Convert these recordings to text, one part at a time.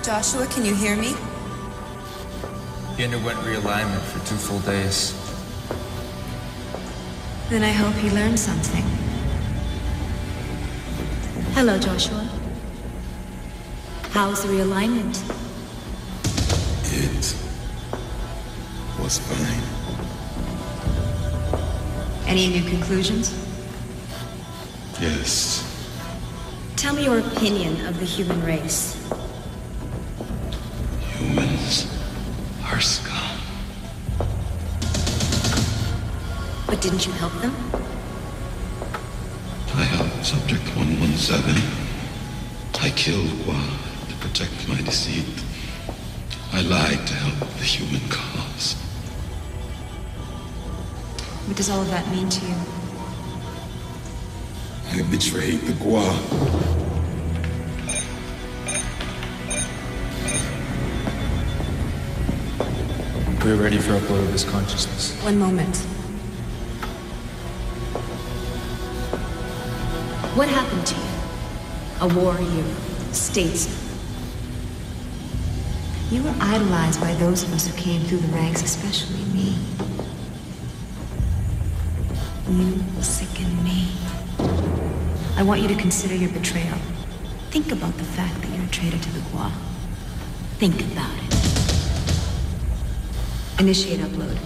Joshua, can you hear me? He underwent realignment for 2 full days. Then I hope he learned something. Hello, Joshua. How's the realignment? It was fine. Any new conclusions? Yes. Tell me your opinion of the human race. Humans are scum. But didn't you help them? I helped Subject 117. I killed Gua to protect my deceit. I lied to help the human cause. What does all of that mean to you? I betrayed the Gua. We're ready for upload of his consciousness. One moment. What happened to you? A warrior, statesman. You were idolized by those of us who came through the ranks, especially me. You sicken me. I want you to consider your betrayal. Think about the fact that you're a traitor to the Gua. Think about it. Initiate upload.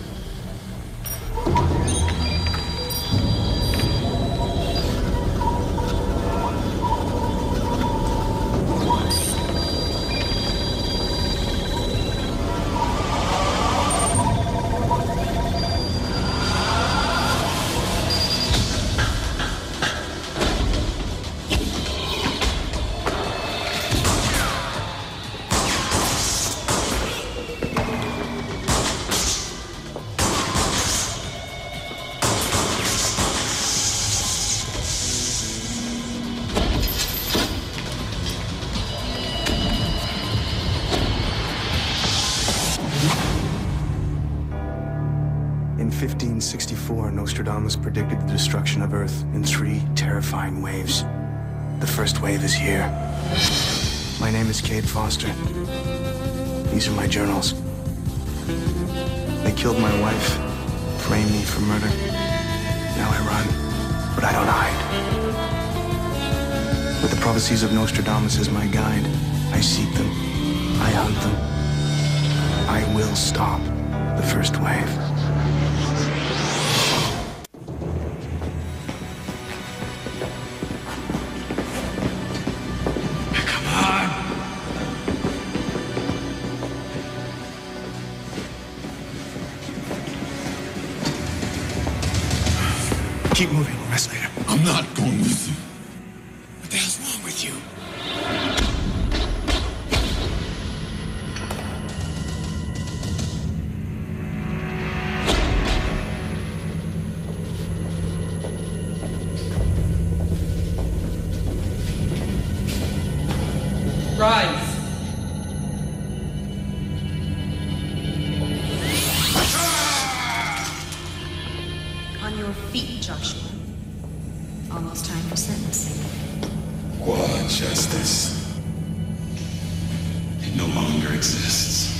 In 1564, Nostradamus predicted the destruction of Earth in 3 terrifying waves. The first wave is here. My name is Cade Foster. These are my journals. They killed my wife, framed me for murder. Now I run, but I don't hide. With the prophecies of Nostradamus as my guide, I seek them, I hunt them. I will stop the first wave. Keep moving, we'll rest later. I'm not going with you. What the hell's wrong with you? Rise! On your feet, Joshua. Almost time for sentencing. Gua justice. It no longer exists.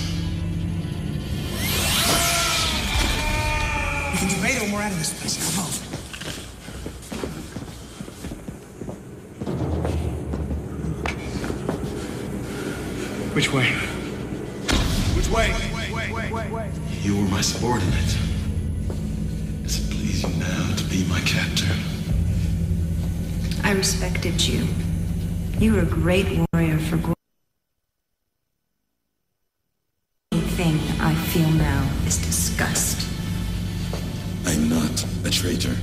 We can debate when we're out of this place. Now move. Which way? Which way? You were my subordinate. Does it please you now to be my captor? I respected you. You were a great warrior for Gua. The thing I feel now is disgust. I'm not a traitor.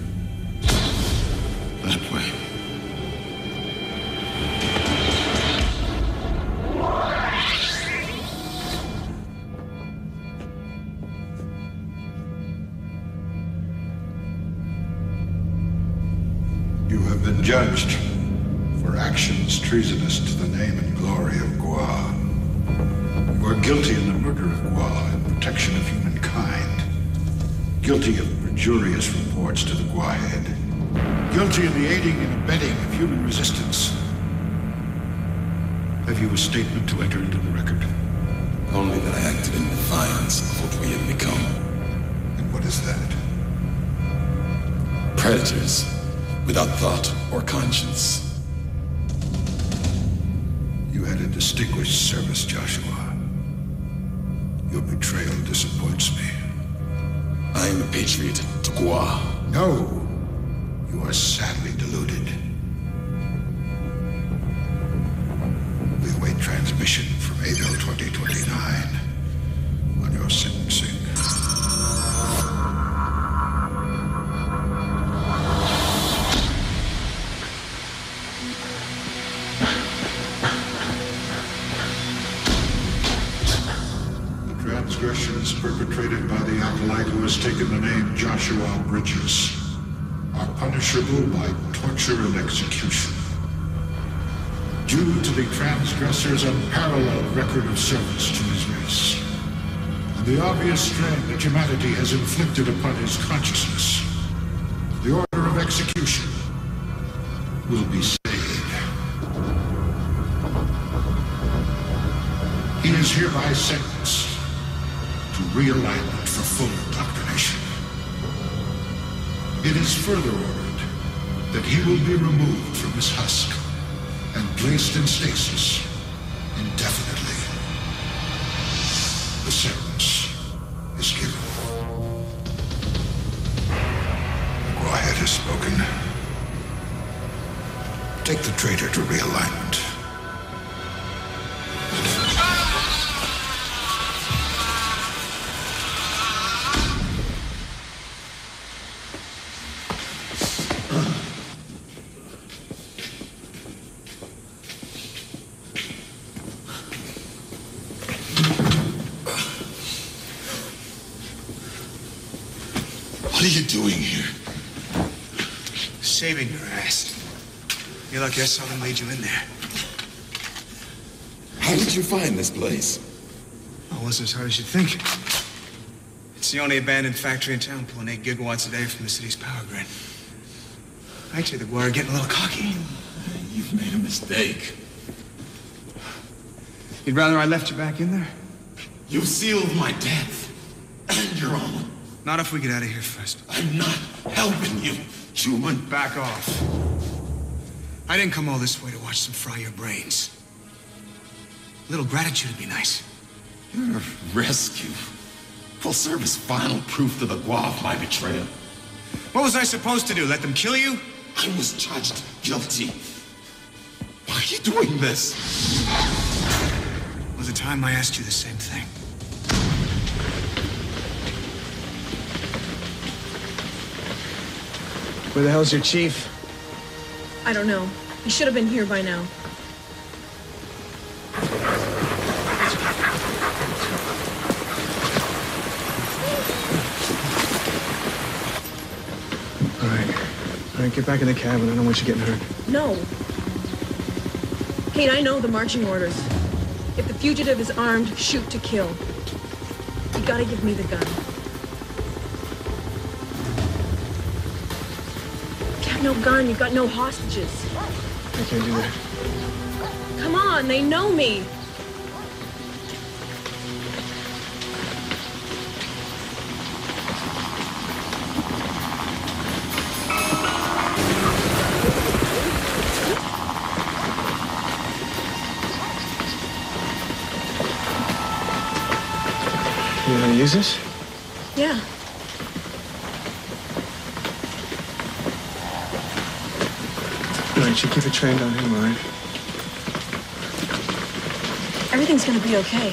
That way. You have been judged for actions treasonous to the name and glory of Gua. You are guilty in the murder of Gua and protection of humankind. Guilty of perjurious reports to the Gua head. Guilty in the aiding and abetting of human resistance. Have you a statement to enter into the record? Only that I acted in defiance of what we had become. And what is that? Predators, without thought or conscience. You had a distinguished service, Joshua. Your betrayal disappoints me. I am a patriot to Gua. No! You are sadly deluded. We await transmission from Ado 2029 on your sentencing. The transgressions perpetrated by the acolyte who has taken the name Joshua Bridges are punishable by torture and execution. Due to the transgressor's unparalleled record of service to his race, and the obvious strain that humanity has inflicted upon his consciousness, the order of execution will be stayed. He is hereby sentenced to realignment for full indoctrination. It is further ordered that he will be removed from his husk and placed in stasis indefinitely. The sentence is given. The Quiet has spoken. Take the traitor to realignment. What are you doing here? Saving your ass. You're lucky I saw them lead you in there. How did you find this place? It wasn't as hard as you'd think. It's the only abandoned factory in town pulling 8 gigawatts a day from the city's power grid. Actually, the Guar are getting a little cocky. You've made a mistake. You'd rather I left you back in there? You sealed my death. And your own. Not if we get out of here first. I'm not helping you, human. Back off. I didn't come all this way to watch them fry your brains. A little gratitude would be nice. Your rescue will serve as final proof to the Gua of my betrayal. What was I supposed to do? Let them kill you? I was judged guilty. Why are you doing this? Was the time I asked you the same thing. Where the hell's your chief? I don't know. He should have been here by now. All right, get back in the cabin. I don't want you getting hurt. No. Kate, I know the marching orders. If the fugitive is armed, shoot to kill. You gotta give me the gun. You have no gun, you've got no hostages. I can't do that. Come on, they know me. You know how to use this? Yeah. All right, you keep it trained on him, all right? Everything's gonna be okay.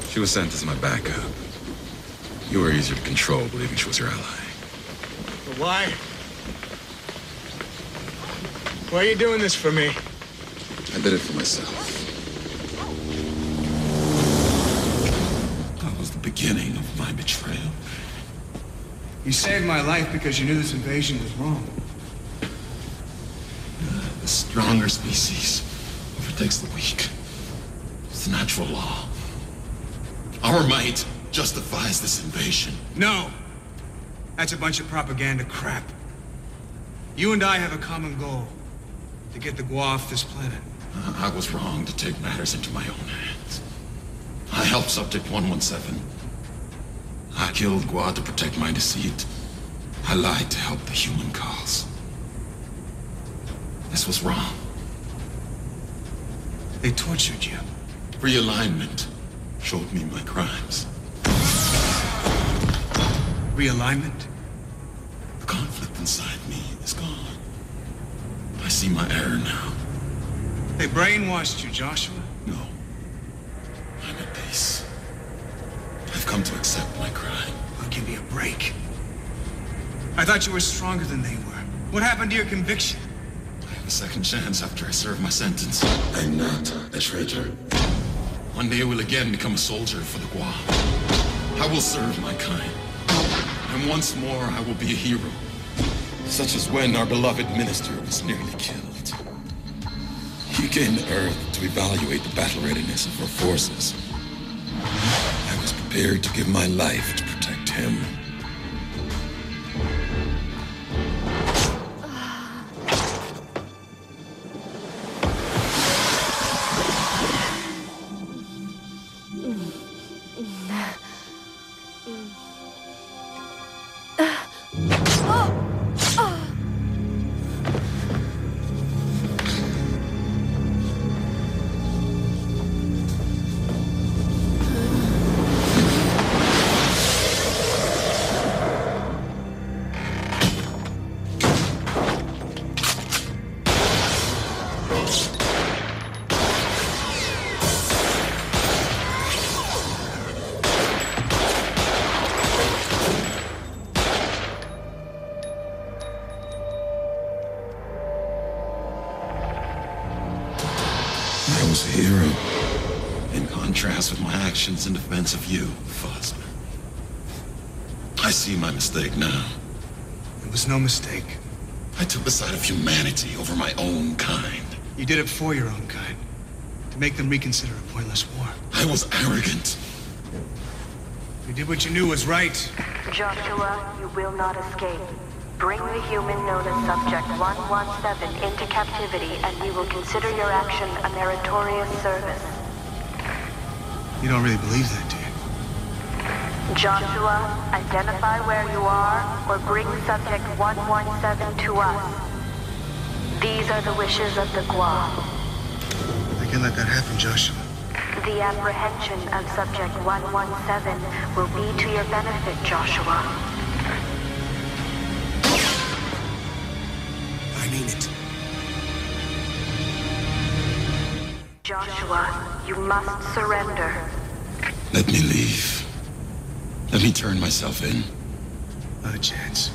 She was sent as my backup. You were easier to control, believing she was your ally. But why? Why are you doing this for me? I did it for myself. That was the beginning of my betrayal. You saved my life because you knew this invasion was wrong. The stronger species overtakes the weak. It's the natural law. Our might justifies this invasion. No! That's a bunch of propaganda crap. You and I have a common goal. To get the Gua off this planet. I was wrong to take matters into my own hands. I helped Subject 117. I killed Gua to protect my deceit. I lied to help the human cause. This was wrong. They tortured you. Realignment showed me my crimes. Realignment? The conflict inside me is gone. I see my error now. They brainwashed you, Joshua? No. I'm at peace. I've come to accept my crime. I'll give you a break. I thought you were stronger than they were. What happened to your conviction? I have a second chance after I serve my sentence. I'm not a traitor. One day I will again become a soldier for the Gua. I will serve my kind. And once more I will be a hero. Such as when our beloved minister was nearly killed. He came to Earth to evaluate the battle readiness of our forces. I was prepared to give my life to protect him. I was a hero, in contrast with my actions in defense of you, Phosphor. I see my mistake now. It was no mistake. I took the side of humanity over my own kind. You did it for your own kind. To make them reconsider a pointless war. I was arrogant. You did what you knew was right. Joshua, you will not escape. Bring the human known as Subject 117 into captivity, and we will consider your action a meritorious service. You don't really believe that, do you? Joshua, identify where you are, or bring Subject 117 to us. These are the wishes of the Gua. I can't let that happen, Joshua. The apprehension of Subject 117 will be to your benefit, Joshua. I mean it. Joshua, you must surrender. Let me leave. Let me turn myself in. Not a chance.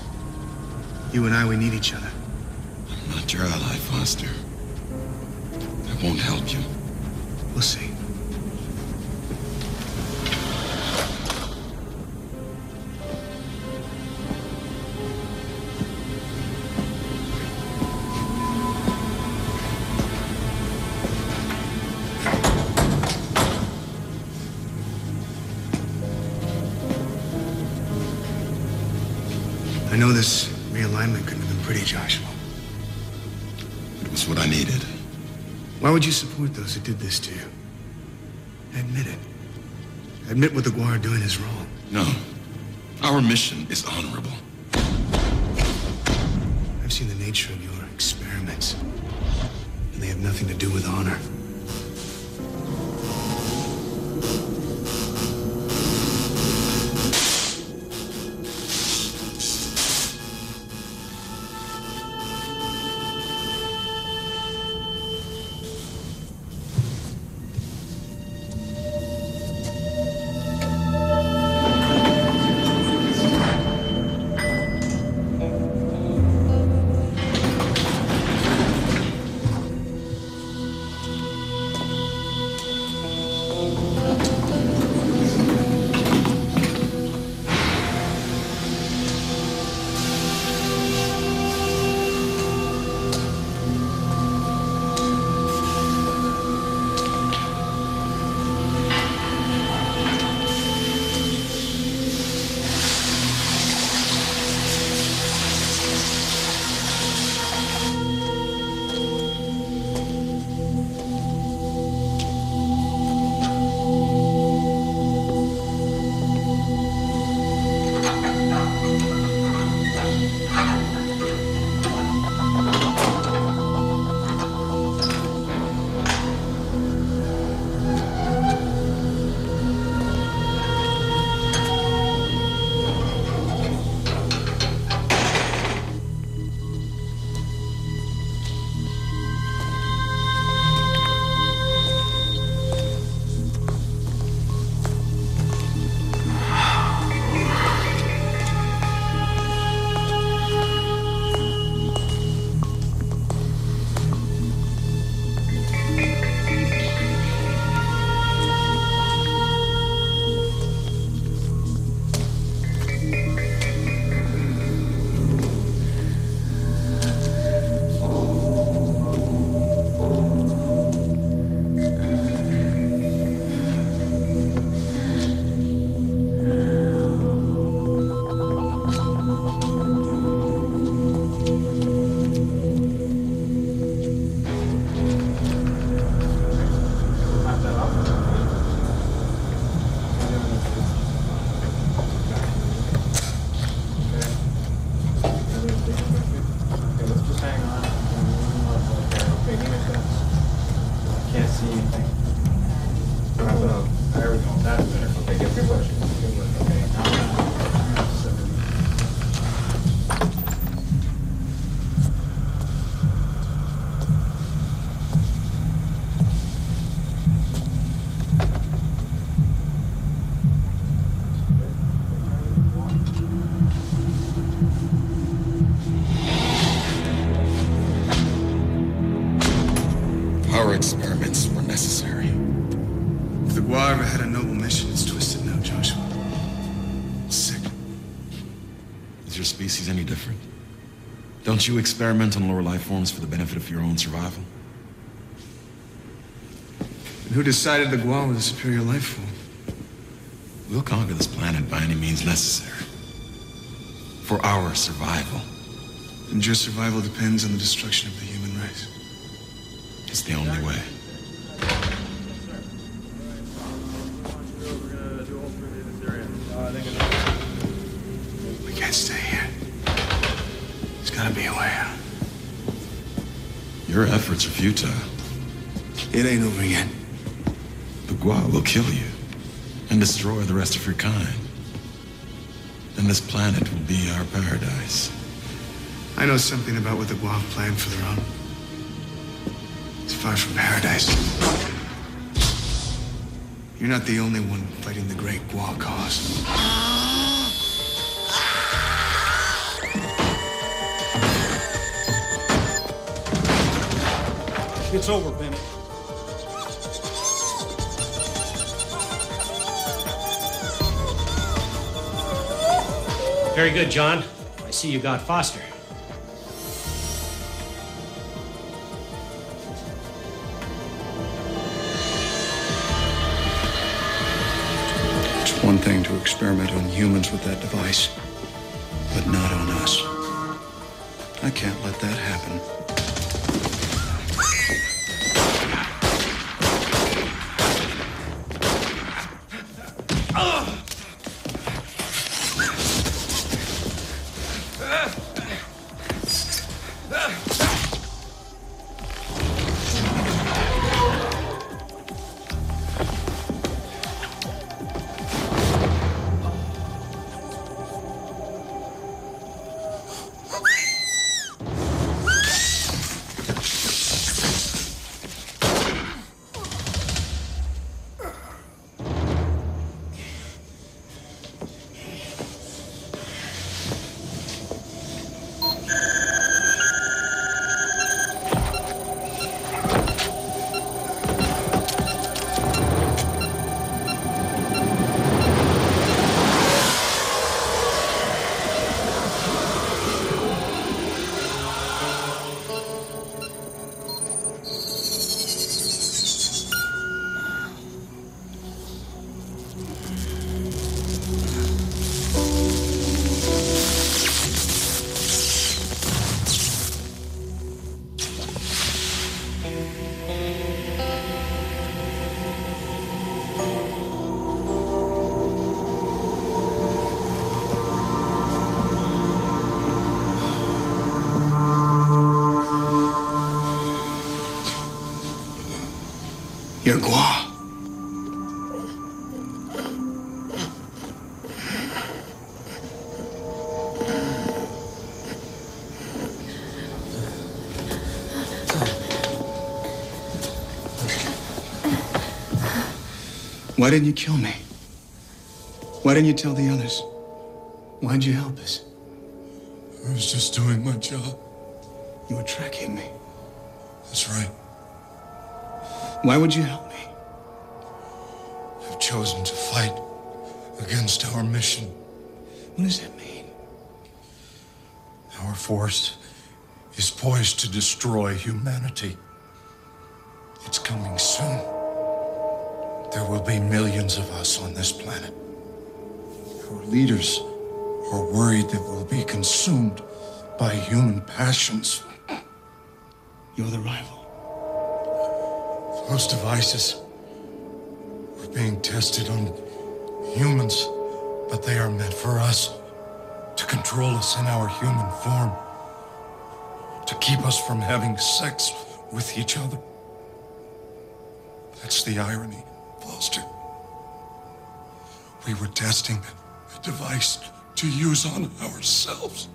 You and I, we need each other. I'm not your ally, Foster. I won't help you. We'll see. I know this realignment couldn't have been pretty, Joshua. It was what I needed. Why would you support those who did this to you? Admit it. Admit what the Gua are doing is wrong. No. Our mission is honorable. I've seen the nature of your experiments, and they have nothing to do with honor. Our experiments were necessary. If the Gua ever had a noble mission, it's twisted now, Joshua. Sick. Is your species any different? Don't you experiment on lower life forms for the benefit of your own survival? And who decided the Gua was a superior life form? We'll conquer this planet by any means necessary. For our survival. And your survival depends on the destruction of the human race. It's the only way. We can't stay here. There's gotta be a way out. Your efforts are futile. It ain't over yet. The Gua will kill you and destroy the rest of your kind. Then this planet will be our paradise. I know something about what the Gua have planned for their own. It's far from paradise. You're not the only one fighting the great Gua cause. It's over, Bennett. Very good, John. I see you got Foster. It's one thing to experiment on humans with that device, but not on us. I can't let that happen. You're Gua. Why didn't you kill me? Why didn't you tell the others? Why'd you help us? I was just doing my job. You were tracking me. That's right. Why would you help me? I've chosen to fight against our mission. What does that mean? Our force is poised to destroy humanity. It's coming soon. There will be millions of us on this planet. Our leaders are worried that we'll be consumed by human passions. You're the rival. Those devices are being tested on humans, but they are meant for us, to control us in our human form, to keep us from having sex with each other. That's the irony, Foster. We were testing a device to use on ourselves.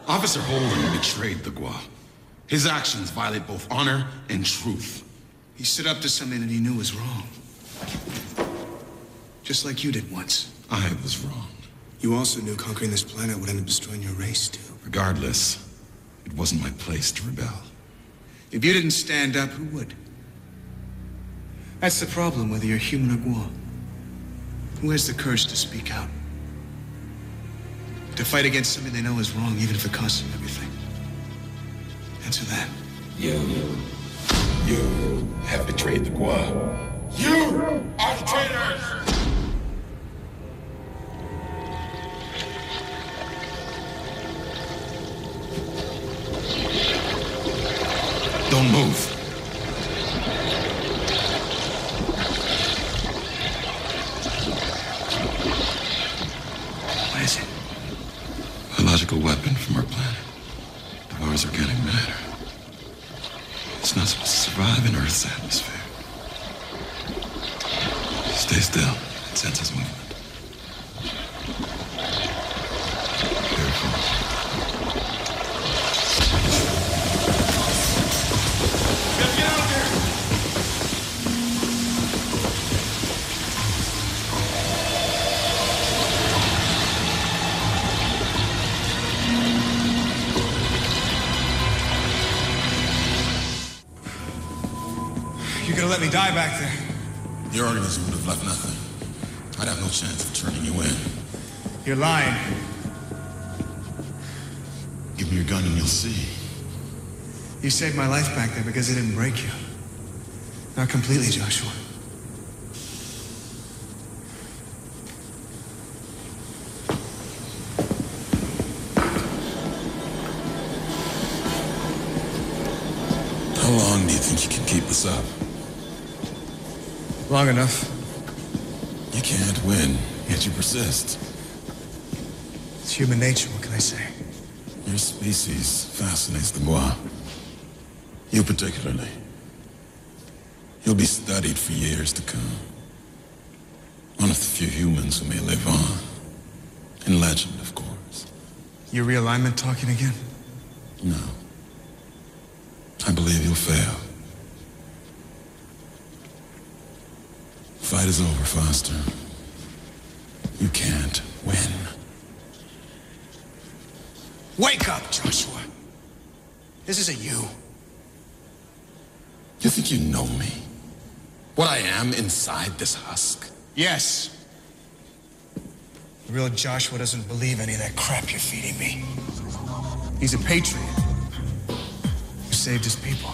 Officer Holden betrayed the Gua. His actions violate both honor and truth. He stood up to something that he knew was wrong. Just like you did once. I was wrong. You also knew conquering this planet would end up destroying your race, too. Regardless, it wasn't my place to rebel. If you didn't stand up, who would? That's the problem, whether you're human or Gua. Who has the courage to speak out? To fight against something they know is wrong, even if it costs them everything. Answer that. You have betrayed the Gua. You are the traitors! Don't move. What is it? Biological weapon from our planet. Devours organic matter. It's not supposed to survive in Earth's atmosphere. Stay still. It senses movement. Careful. Get out of here! You're gonna let me die back there? Your organism would have left nothing. I'd have no chance of turning you in. You're lying. Give me your gun and you'll see. You saved my life back there because it didn't break you. Not completely, Joshua. How long do you think you can keep us up? Long enough. You can't win, yet you persist. It's human nature, what can I say? Your species fascinates the Gua. You particularly. You'll be studied for years to come. One of the few humans who may live on. In legend, of course. Your realignment talking again? No. I believe you'll fail. Fight is over, Foster. You can't win. Wake up, Joshua. This isn't you. You think you know me? What I am inside this husk? Yes. The real Joshua doesn't believe any of that crap you're feeding me. He's a patriot who saved his people.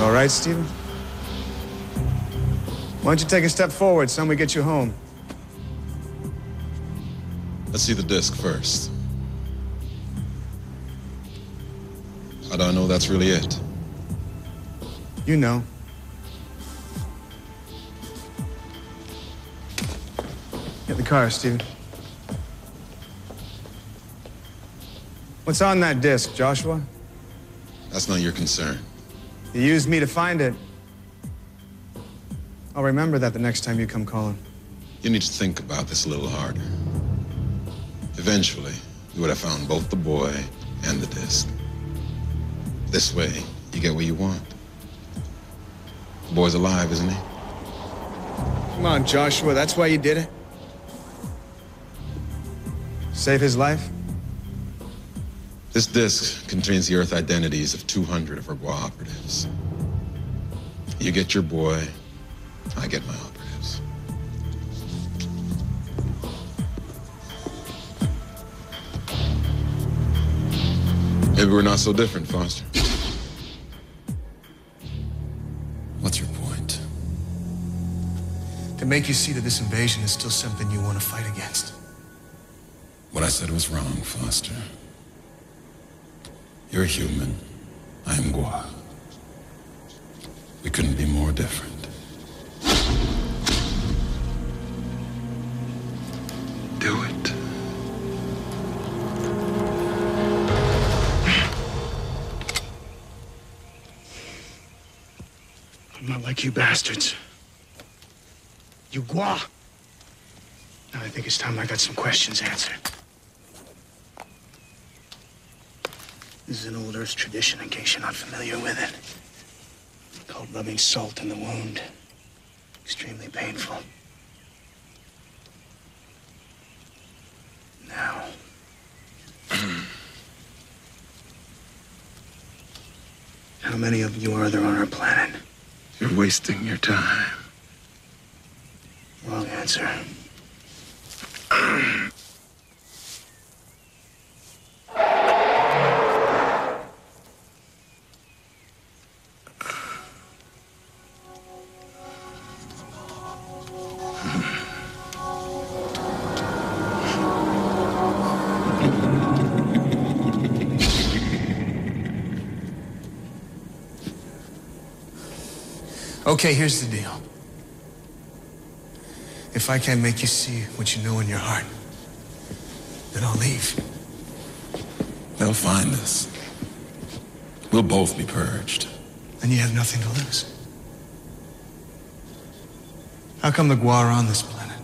All right, Stephen? Why don't you take a step forward, son? We get you home. Let's see the disc first. How do I know that's really it? You know. Get in the car, Stephen. What's on that disc, Joshua? That's not your concern. You used me to find it. I'll remember that the next time you come calling. You need to think about this a little harder. Eventually, you would have found both the boy and the disc. This way, you get what you want. The boy's alive, isn't he? Come on, Joshua, that's why you did it? Save his life? This disc contains the Earth identities of 200 of our Gua operatives. You get your boy, I get my operatives. Maybe we're not so different, Foster. What's your point? To make you see that this invasion is still something you want to fight against. What I said was wrong, Foster. You're human. I'm Gua. We couldn't be more different. Look, you bastards. You Gua. Now I think it's time I got some questions answered. This is an old Earth tradition, in case you're not familiar with it. Called rubbing salt in the wound. Extremely painful. Now. How many of you are there on our planet? You're wasting your time. Wrong answer. Okay, here's the deal. If I can't make you see what you know in your heart, then I'll leave. They'll find us. We'll both be purged. Then you have nothing to lose. How come the Gua are on this planet?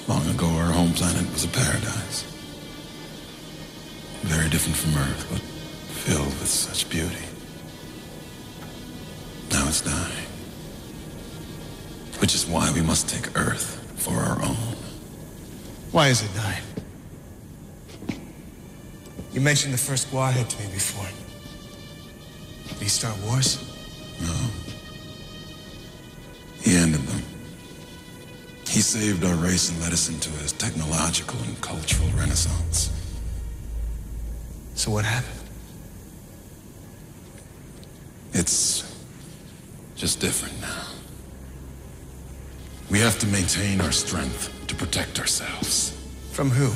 Long ago, our home planet was a paradise. Very different from Earth, but filled with such beauty. Now it's dying. Which is why we must take Earth for our own. Why is it dying? You mentioned the first Gua head to me before. Did he start wars? No. He ended them. He saved our race and led us into a technological and cultural renaissance. So what happened? It's just different now. We have to maintain our strength to protect ourselves. From who?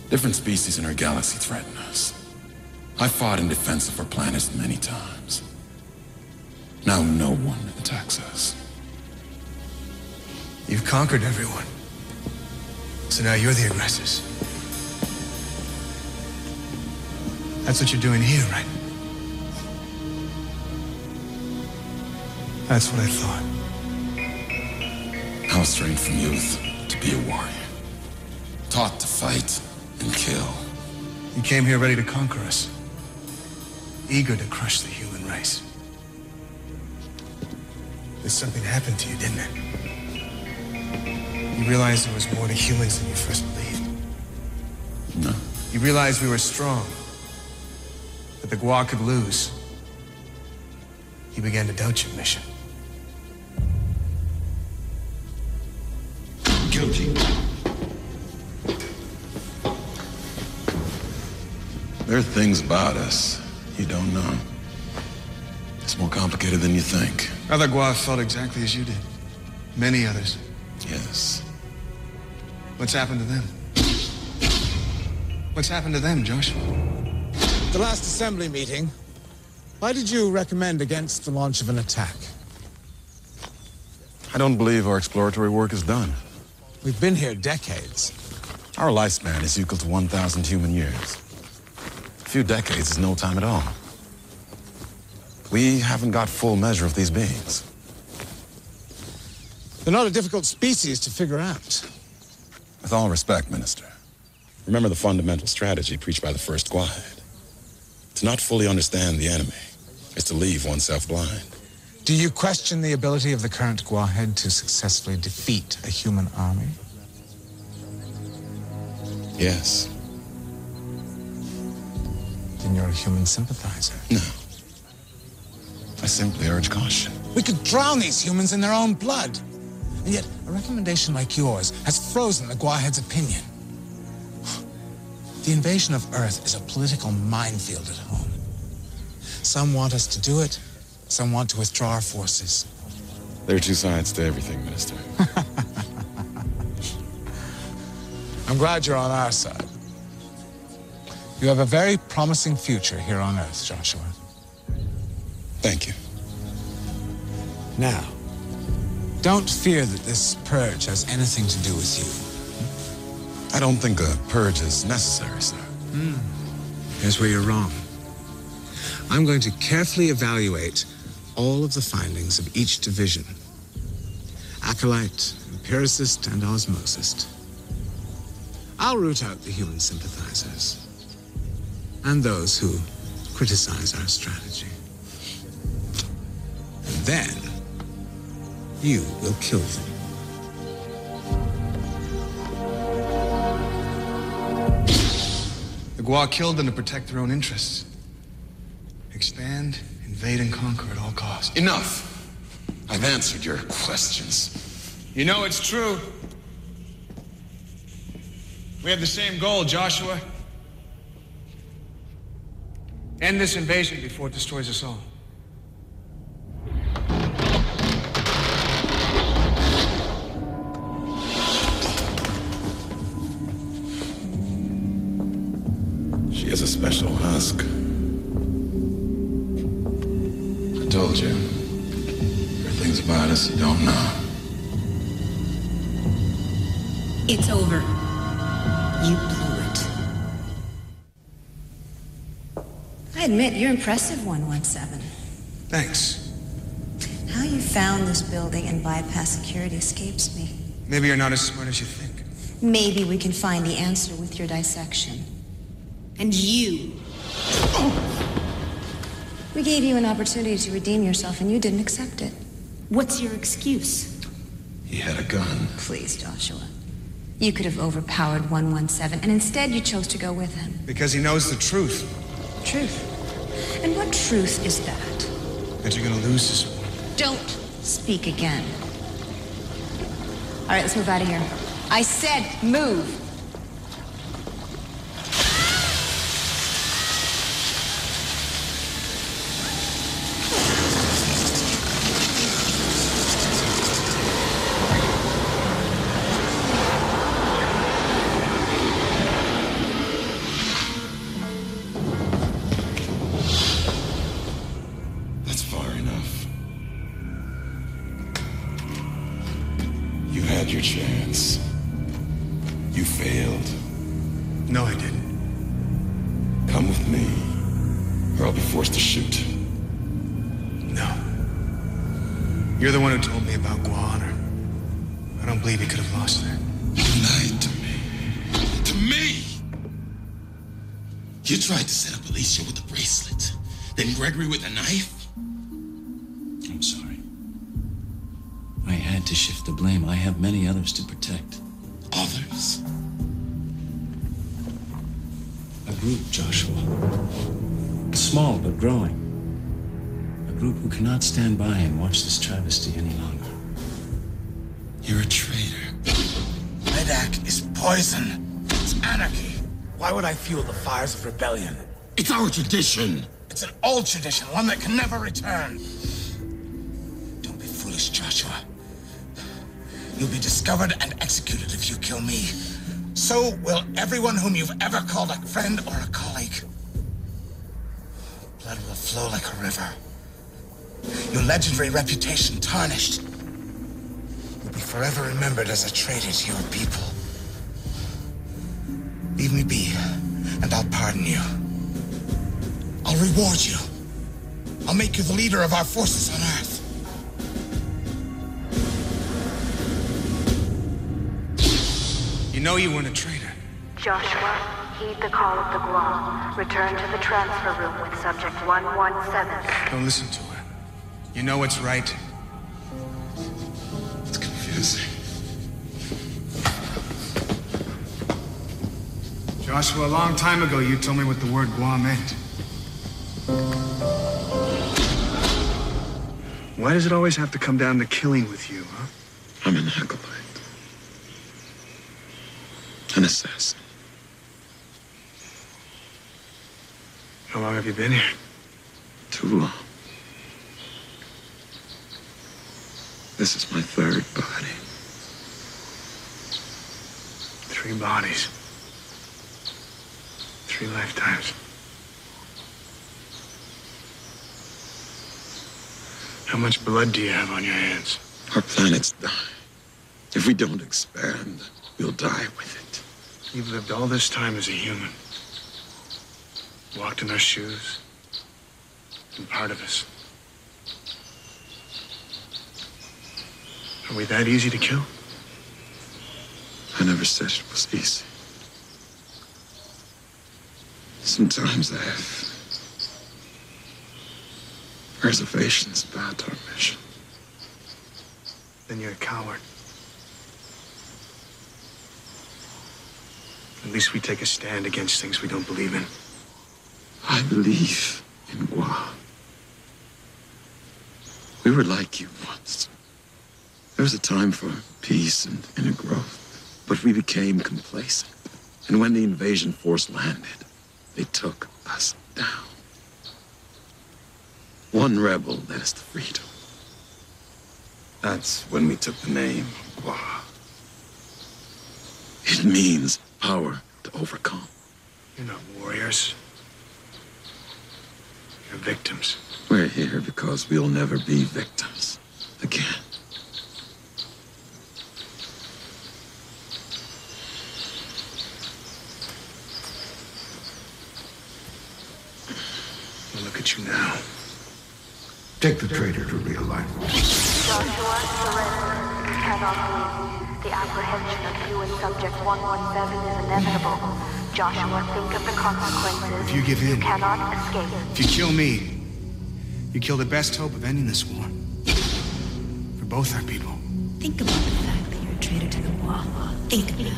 Different species in our galaxy threaten us. I fought in defense of our planet many times. Now no one attacks us. You've conquered everyone. So now you're the aggressors. That's what you're doing here, right? That's what I thought. I was trained from youth to be a warrior. Taught to fight and kill. You came here ready to conquer us. Eager to crush the human race. But something happened to you, didn't it? You realized there was more to humans than you first believed. No. You realized we were strong. That the Gua could lose. You began to doubt your mission. Guilty. There are things about us you don't know. It's more complicated than you think. Other Gua felt exactly as you did. Many others. Yes. What's happened to them? What's happened to them, Joshua? The last assembly meeting, why did you recommend against the launch of an attack? I don't believe our exploratory work is done. We've been here decades. Our lifespan is equal to 1,000 human years. A few decades is no time at all. We haven't got full measure of these beings. They're not a difficult species to figure out. With all respect, Minister, remember the fundamental strategy preached by the first Gua head. To not fully understand the enemy is to leave oneself blind. Do you question the ability of the current Gua head to successfully defeat a human army? Yes. Then you're a human sympathizer. No. I simply urge caution. We could drown these humans in their own blood. And yet, a recommendation like yours has frozen the Gua head's opinion. The invasion of Earth is a political minefield at home. Some want us to do it, some want to withdraw our forces. There are two sides to everything, Minister. I'm glad you're on our side. You have a very promising future here on Earth, Joshua. Thank you. Now, don't fear that this purge has anything to do with you. I don't think a purge is necessary, sir. Here's where you're wrong. I'm going to carefully evaluate all of the findings of each division. Acolyte, empiricist, and osmosist. I'll root out the human sympathizers and those who criticize our strategy. And then you will kill them. The Gua killed them to protect their own interests. Expand, invade, and conquer at all costs. Enough! I've answered your questions. You know it's true. We have the same goal, Joshua. End this invasion before it destroys us all. She has a special husk. I told you. There are things about us you don't know. It's over. You blew it. I admit, you're impressive, 117. Thanks. How you found this building and bypassed security escapes me. Maybe you're not as smart as you think. Maybe we can find the answer with your dissection. And you. We gave you an opportunity to redeem yourself, and you didn't accept it. What's your excuse? He had a gun. Please, Joshua. You could have overpowered 117, and instead you chose to go with him. Because he knows the truth. Truth? And what truth is that? That you're gonna lose this war. Don't speak again. All right, let's move out of here. I said move. Your chance. You failed. No, I didn't. Come with me, or I'll be forced to shoot. No. You're the one who told me about Gua Honor. I don't believe he could have lost there. You lied to me. To me! You tried to set up Alicia with a bracelet, then Gregory with a knife. I'm sorry. I had to shift the blame. I have many others to protect. Others? A group, Joshua. Small but growing. A group who cannot stand by and watch this travesty any longer. You're a traitor. Medak is poison. It's anarchy. Why would I fuel the fires of rebellion? It's our tradition. It's an old tradition, one that can never return. Don't be foolish, Joshua. You'll be discovered and executed if you kill me. So will everyone whom you've ever called a friend or a colleague. Blood will flow like a river. Your legendary reputation tarnished. You'll be forever remembered as a traitor to your people. Leave me be, and I'll pardon you. I'll reward you. I'll make you the leader of our forces on Earth. You know you weren't a traitor. Joshua, heed the call of the Gua. Return to the transfer room with subject 117. Don't listen to her. You know what's right. It's confusing. Joshua, a long time ago, you told me what the word Gua meant. Why does it always have to come down to killing with you, huh? I'm an acolyte. An assassin. How long have you been here? Too long. This is my third body. 3 bodies. 3 lifetimes. How much blood do you have on your hands? Our planet's dying. If we don't expand, we'll die with it. You've lived all this time as a human. Walked in our shoes. and part of us. Are we that easy to kill? I never said it was easy. Sometimes I have reservations about our mission. Then you're a coward. At least we take a stand against things we don't believe in. I believe in Gua. We were like you once. There was a time for peace and inner growth, but we became complacent. And when the invasion force landed, they took us down. One rebel led us to freedom. That's when we took the name Gua. It means power to overcome. You're not warriors. You're victims. We're here because we'll never be victims again. Well, look at you now. Take the traitor to realignment. Joshua, surrender. You cannot leave. The apprehension of you and Subject 117 is inevitable. Joshua, think of the consequences. If you give in, you cannot escape. If you kill me, you kill the best hope of ending this war. For both our people. Think about the fact that you're a traitor to the Gua. Think about it.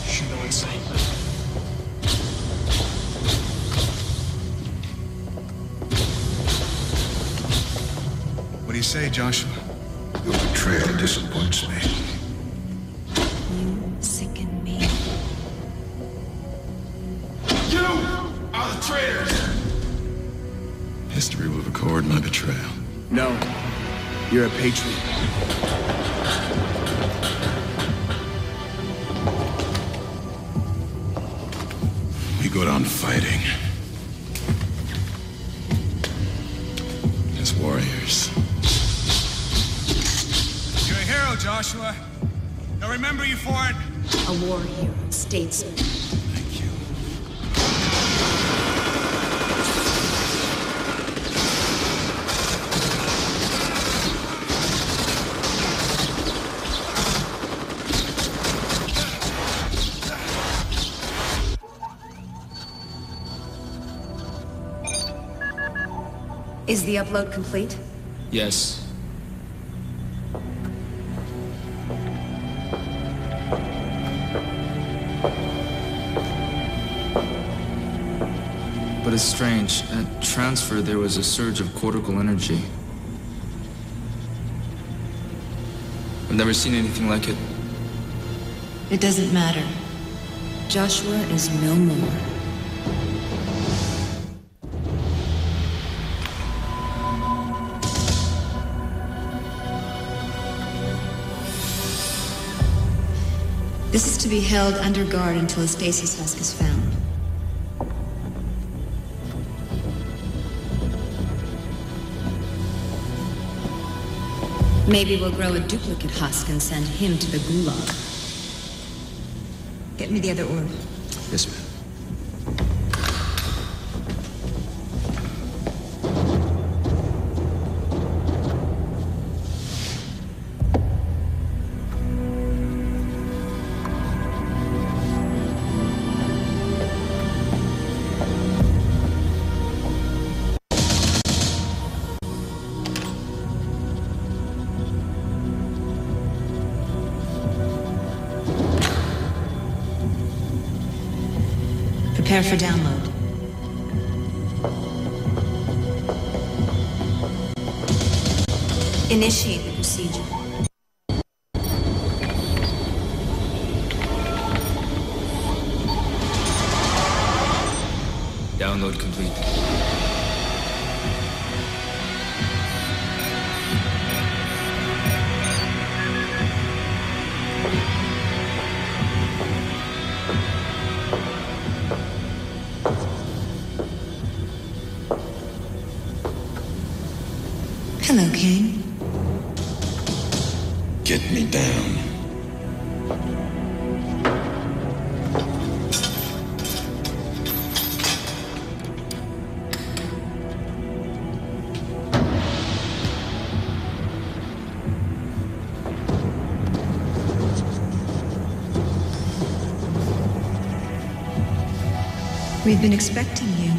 Shoot no insight. What do you say, Joshua? Your betrayal disappoints me. You sicken me. You are the traitors! History will record my betrayal. No. You're a patriot. We go down fighting. As warriors. You're a hero, Joshua. They'll remember you for it. A war hero, statesman. Thank you. Is the upload complete? Yes. But it's strange. At transfer, there was a surge of cortical energy. I've never seen anything like it. It doesn't matter. Joshua is no more. This is to be held under guard until a stasis husk is found. Maybe we'll grow a duplicate husk and send him to the gulag. Get me the other orb. Yes, ma'am. Prepare for download. Initiate the procedure. Download complete. Hello, Kane. Get me down. We've been expecting you.